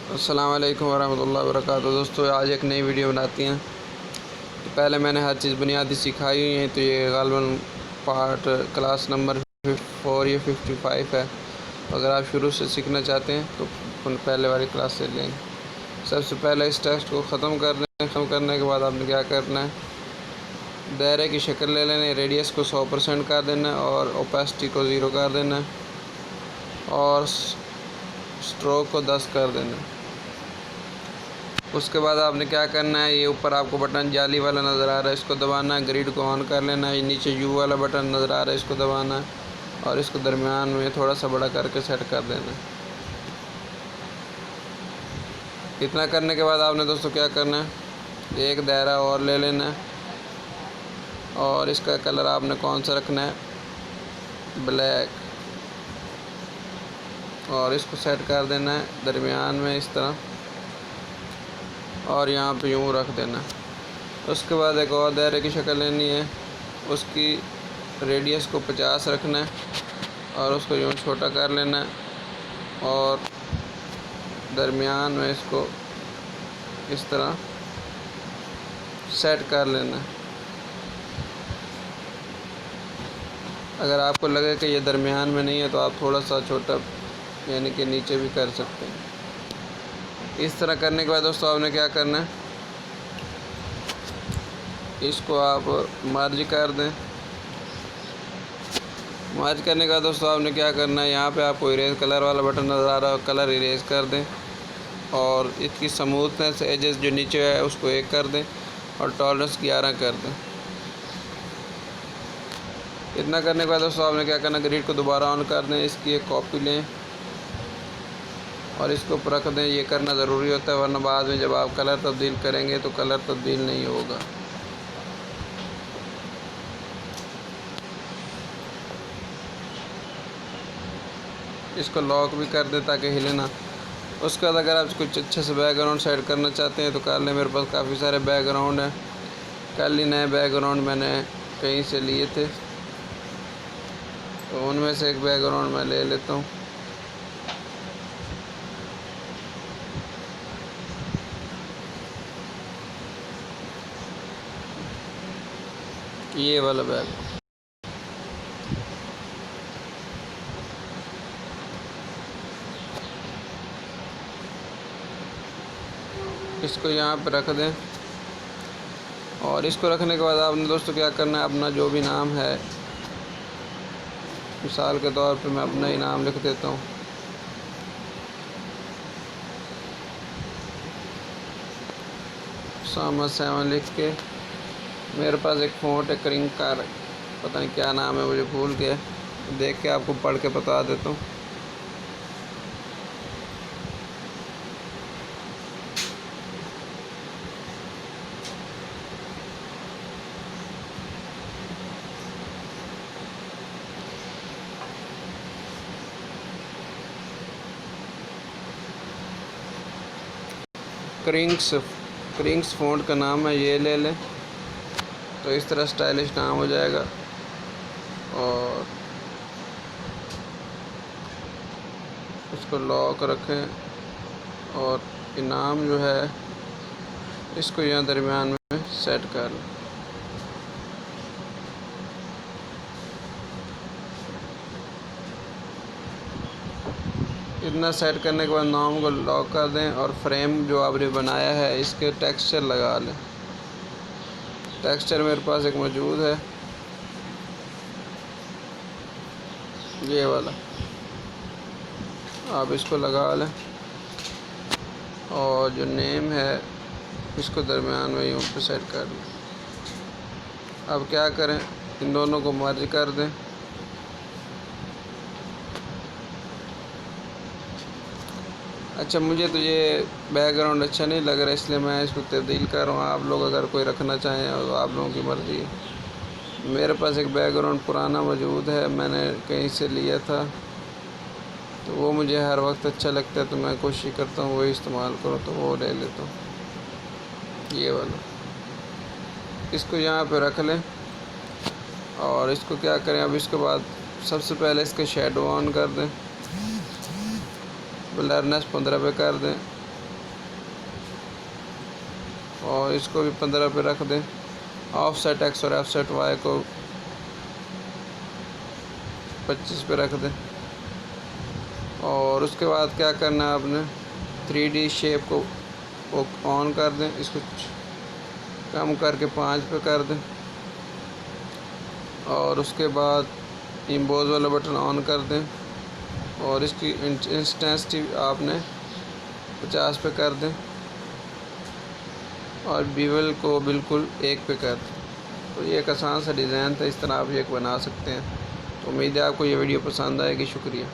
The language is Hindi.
अस्सलाम वालेकुम वरहमतुल्लाहि वबरकातुहू। दोस्तों आज एक नई वीडियो बनाती हैं। तो पहले मैंने हर चीज़ बुनियादी सिखाई हुई है। तो ये गालबन पार्ट क्लास नंबर 4 या 55 है। अगर आप शुरू से सीखना चाहते हैं तो पहले वाली क्लास से लें। सबसे पहले इस टेक्स्ट को ख़त्म कर लें। ख़त्म करने के बाद आपने क्या करना है, दायरे की शक्ल ले लेना है। रेडियस को 100% कर देना है और ओपेसिटी को 0 कर देना है और स्ट्रोक को 10 कर देना है। उसके बाद आपने क्या करना है, ये ऊपर आपको बटन जाली वाला नज़र आ रहा है, इसको दबाना है। ग्रिड को ऑन कर लेना है। नीचे यू वाला बटन नज़र आ रहा है, इसको दबाना है और इसको दरमियान में थोड़ा सा बड़ा करके सेट कर देना है। इतना करने के बाद आपने दोस्तों क्या करना है, एक दायरा और ले लेना है और इसका कलर आपने कौन सा रखना है, ब्लैक, और इसको सेट कर देना है दरमियान में इस तरह और यहाँ पे यूँ रख देना। उसके बाद एक और दायरे की शक्ल लेनी है, उसकी रेडियस को 50 रखना है और उसको यूँ छोटा कर लेना है और दरमियान में इसको इस तरह सेट कर लेना है। अगर आपको लगे कि ये दरमियान में नहीं है तो आप थोड़ा सा छोटा यानी कि नीचे भी कर सकते हैं। इस तरह करने के बाद दोस्तों आपने क्या करना है, इसको आप मर्ज कर दें। मर्ज करने के बाद दोस्तों आपने क्या करना है, यहाँ पे आपको इरेज कलर वाला बटन नज़र आ रहा है, कलर इरेज कर दें और इसकी स्मूथनेस एजेस जो नीचे है उसको 1 कर दें और टॉलरेंस 11 कर दें। इतना करने के बाद दोस्तों आपने क्या करना, ग्रिड को दोबारा ऑन कर दें, इसकी एक कॉपी लें और इसको ऊपर रख दें। ये करना ज़रूरी होता है वरना बाद में जब आप कलर तब्दील करेंगे तो कलर तब्दील नहीं होगा। इसको लॉक भी कर दें ताकि हिले ना। उसके बाद अगर आप कुछ अच्छे से बैकग्राउंड सेट करना चाहते हैं तो कर लें। मेरे पास काफ़ी सारे बैकग्राउंड हैं, कल ही नए बैकग्राउंड मैंने कहीं से लिए थे तो उनमें से एक बैकग्राउंड मैं ले लेता हूँ। ये वाला बैग, इसको यहाँ पे रख दें और इसको रखने के बाद आपने दोस्तों क्या करना है, अपना जो भी नाम है, मिसाल के तौर पे मैं अपना ही नाम लिख देता हूँ। सामा 7 लिख के, मेरे पास एक फ़ॉन्ट है क्रिंक का, पता नहीं क्या नाम है मुझे भूल गया, देख के आपको पढ़ के बता देता हूँ। क्रिंक्स फ़ॉन्ट का नाम है, ये ले लें तो इस तरह स्टाइलिश नाम हो जाएगा। और इसको लॉक रखें और इनाम जो है इसको यहाँ दरमियान में सेट कर लें। इतना सेट करने के बाद नाम को लॉक कर दें और फ्रेम जो आपने बनाया है इसके टेक्सचर लगा लें। टेक्सचर मेरे पास एक मौजूद है, ये वाला, आप इसको लगा लें और जो नेम है इसको दरमियान में यूँ पे सेट कर लें। अब क्या करें, इन दोनों को मर्ज कर दें। अच्छा, मुझे तो ये बैकग्राउंड अच्छा नहीं लग रहा इसलिए मैं इसको तब्दील कर रहा हूँ। आप लोग अगर कोई रखना चाहें तो आप लोगों की मर्ज़ी है। मेरे पास एक बैकग्राउंड पुराना मौजूद है, मैंने कहीं से लिया था तो वो मुझे हर वक्त अच्छा लगता है तो मैं कोशिश करता हूँ वही इस्तेमाल करूँ, तो वो ले लेता हूँ, ये वाला। इसको यहाँ पे रख लें और इसको क्या करें, अब इसके बाद सबसे पहले इसके शेडो ऑन कर दें, ब्लरनेस 15 पे कर दें और इसको भी 15 पे रख दें। ऑफसेट एक्स और ऑफसेट वाई को 25 पे रख दें। और उसके बाद क्या करना है आपने, 3D शेप को ऑन कर दें, इसको कम करके 5 पे कर दें। और उसके बाद इम्पोज वाला बटन ऑन कर दें और इसकी इंटेंसिटी आपने 50 पे कर दें और बीवल को बिल्कुल 1 पे कर दें। तो ये एक आसान सा डिज़ाइन था, इस तरह आप ये बना सकते हैं। तो उम्मीद है आपको ये वीडियो पसंद आएगी। शुक्रिया।